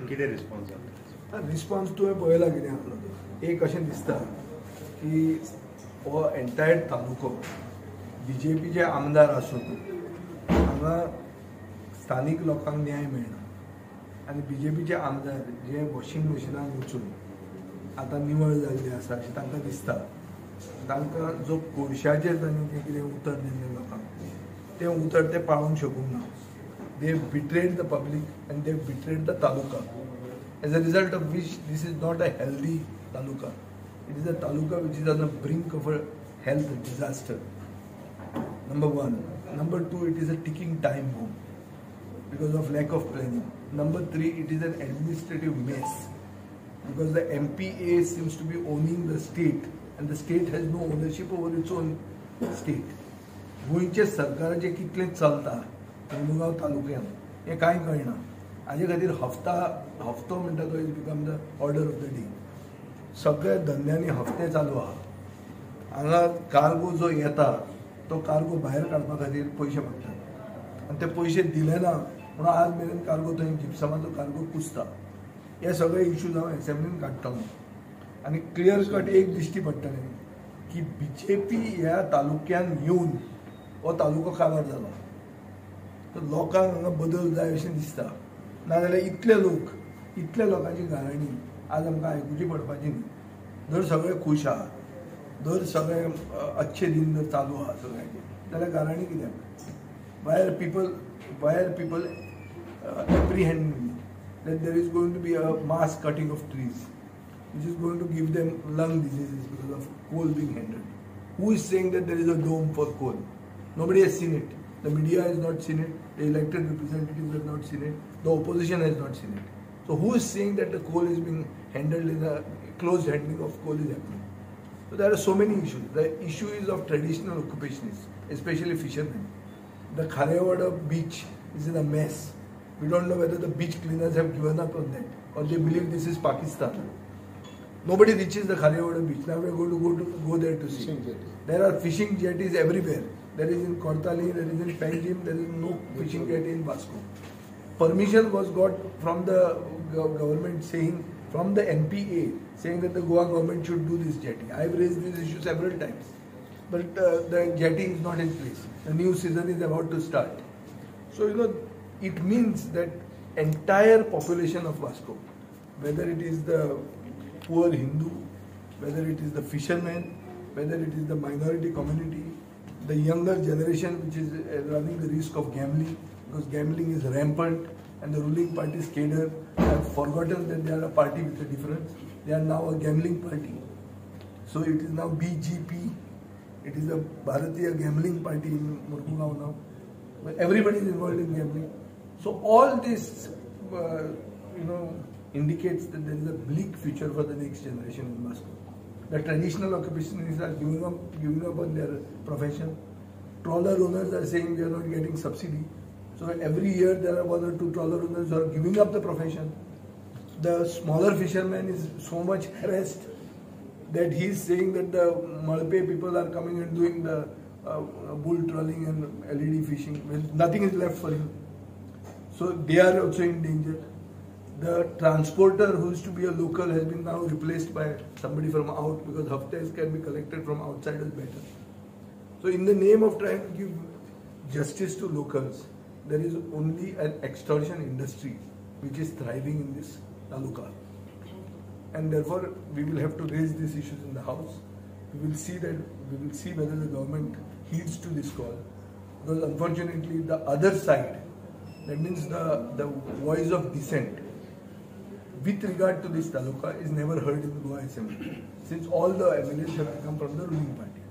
कितें रिस्पॉन्स जाता? रिस्पॉन्स तुवें पळयला कितें आसलो तो एक अशें दिसता की हो एंटायर तालुको BJPचे आमदार आसून हांगा स्थानीक लोकांक न्याय मेळना आनी BJPचे आमदार जे वॉशिंग मशिनान वचून आतां निवळ जाल्ले आसा अशें तांकां दिसता. तांकां जो कोळशाचेर तांणी जें कितें उतर दिल्लें लोकांक तें उतर ते पाळोवंक शकूंक ना. They have betrayed the public and they have betrayed the taluka. As a result of which this is not a healthy taluka. It is a taluka which is on the brink of a health disaster. Number one. Number two, it is a ticking time bomb because of lack of planning. Number three, it is an administrative mess because the MPA seems to be owning the state and the state has no ownership over its own state. गोंयचे सरकाराचे कितलें चलता मुगांव तालुक्यांत हें कांय कळना. हाजे खातीर हफ्तो म्हणटा तो is become the order of the day. सगळ्या धंद्यांनी हफ्ते चालू आहा. हांगा कार्गो जो येता तो कार्गो भायर काडपा खातीर पयशे मागतात आनी ते पयशे दिले ना म्हणून आज मेरेन कार्गो थंय जिप्समाचो कार्गो कुसता. हे सगळे इश्यूज हांव एसेंब्लीन काडटलो आनी क्लियर कट एक दिश्टी पडटलें की BJP ह्या तालुक्यान येवन हो तालुको काबार जालो. तर लोकांक हांगा बदल जाय अशें दिसता. नाजाल्यार इतल्या लोकांची गाराणी आज आमकां आयकुची पडपाची न्ही. जर सगळे खूश आहा, जर सगळे अच्छे दिन जर चालू आहा सगळ्यांचे जाल्यार गाराणी कित्याक? Wire people apprehend that there is going to be a mass cutting of trees which is going to give them lung diseases because of coal being handled. Who is saying that there is a dome for coal? Nobody has seen it. The media has not seen it. The elected representatives have not seen it. The opposition has not seen it. So who is saying that the coal is being handled in a closed handling of coal is happening? So there are so many issues. The issue is of traditional occupationists, especially fishermen. The Kharewada beach is in a mess. We don't know whether the beach cleaners have given up on that or they believe this is Pakistan. Nobody reaches the Kharewada beach. Now we are going to go there to see. There are fishing jetties everywhere. There is in Kortali, there is in Panjim, there is no fishing jetty in Vasco. Permission was got from the government saying, from the MPA, saying that the Goa government should do this jetty. I have raised this issue several times. But the jetty is not in place. The new season is about to start. So, it means that entire population of Vasco, whether it is the poor Hindu, whether it is the fishermen, whether it is the minority community, the younger generation which is running the risk of gambling, because gambling is rampant and the ruling party's cadre have forgotten that they are a party with a difference. They are now a gambling party. So it is now BGP. It is a Bharatiya gambling party in Murmugaon now. But everybody is involved in gambling. So all this, indicates that there is a bleak future for the next generation in Moscow. The traditional occupationists are giving up on their profession. Trawler owners are saying they are not getting subsidy. So every year there are 1 or 2 trawler owners who are giving up the profession. The smaller fisherman is so much harassed that he is saying that the Malpe people are coming and doing the bull trawling and LED fishing. Well, nothing is left for him. So they are also in danger. The transporter who used to be a local has been now replaced by somebody from out because haftas can be collected from outsiders better. So in the name of trying to give justice to locals, there is only an extortion industry which is thriving in this taluka. And therefore we will have to raise these issues in the House. We will see whether the government heeds to this call. Because unfortunately the other side, that means the voice of dissent with regard to this taluka is never heard in the Goa Assembly since all the MLAs have come from the ruling party.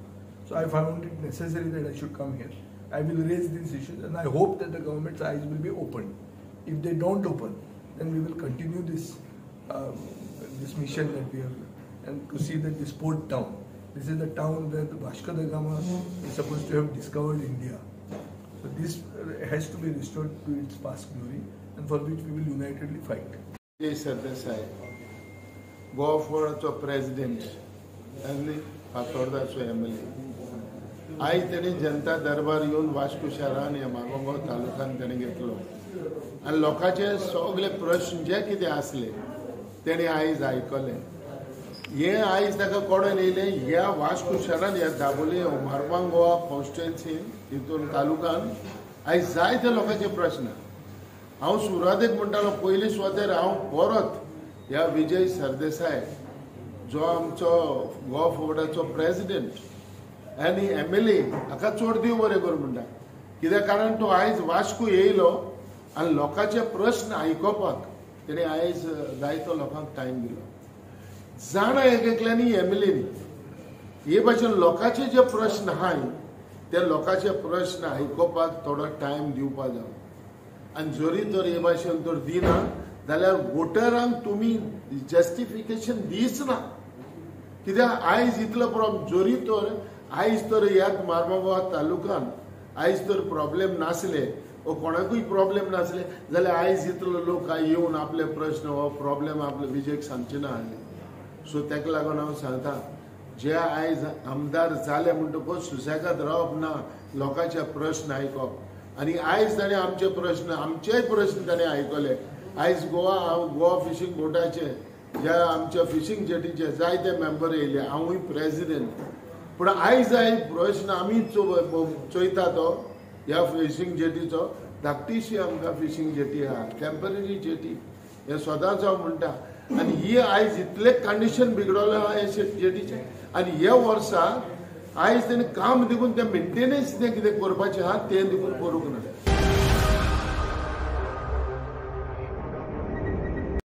So I found it necessary that I should come here. I will raise these issues and I hope that the government's eyes will be opened. If they don't open, then we will continue this mission that we have and to see that this port town, this is the town where the Vasco da Gama is supposed to have discovered India. So this has to be restored to its past glory and for which we will unitedly fight. Jay Sardesai, Goa Foracho President, and फातोर्डाचो MLA. आयज तेणी जनता दरबार येवन Vasco शहरान या मागोगांव तालुक्यान तेणी घेतलो. आनी लोकांचे सगळे प्रश्न जे कितें आसले तेणे आयज आयकले. हे आयज ताका कळून येयले ह्या वास्को शहरान ह्या दाबोळी मारगांव गोवा कॉन्स्टिट्युएन्सीन हितून तालुकान आयज जायते लोकांचे प्रश्न. हांव सुरवातेक म्हणटालो पयलीं सुवातेर हांव परत ह्या विजय सरदेसाय जो आमचो गोवा फोर्डाचो प्रेसिडेंट आनी MLA हाका चड देव बरें कर म्हणटा. कित्याक कारण तो आयज वास्को येयलो आनी लोकांचे प्रश्न आयकोपाक तेणे आयज जायतो लोकांक टायम दिलो. जाणा एकल्यांनी MLAनी हे भाशेन लोकांचे जे प्रश्न आहाय ते लोकांचे प्रश्न आयकोपाक थोडो टायम दिवपा जाय. आनी जरी तर हे भाशेन तर दिना जाल्यार वोटरांक तुमी जस्टिफिकेशन दिसना. कित्याक आयज इतलो प्रॉब्लेम जरी तर आयज तर ह्या मारगांव तालुकान आयज तर प्रॉब्लेम नासले वो कोणाकूय प्रॉब्लेम नासले जाल्यार आयज इतलो लोक येवन आपले प्रश्न हो प्रॉब्लेम आपले विजयक सांगचे ना आसले. सो तेका लागून हांव सांगता जे आयज आमदार जाले म्हणटकच सुसेगाद रावप ना, लोकांचे प्रश्न आयकप. आनी आयज ताणें आमचे प्रश्न ताणें आयकले. आयज गोवा फिशींग बोर्डाचे जे आमच्या फिशींग जेटीचे जायते मेंबर येयले, हांवूय प्रेसिडेंट. पूण आयज प्रश्न आमी चोयता तो ह्या फिशींग जेटीचो धाकटीशी आमकां फिशींग जेटी आहा, टेम्पररी जेटी हे सदांच हांव म्हणटा. आनी ही आयज इतले कंडिशन बिगडले आहा हे जेटीचे. आनी हे वर्सा आयज तेणें काम देखून ते मेंटेनन्स कितें करपाचें आहा तें देखून करूंक ना.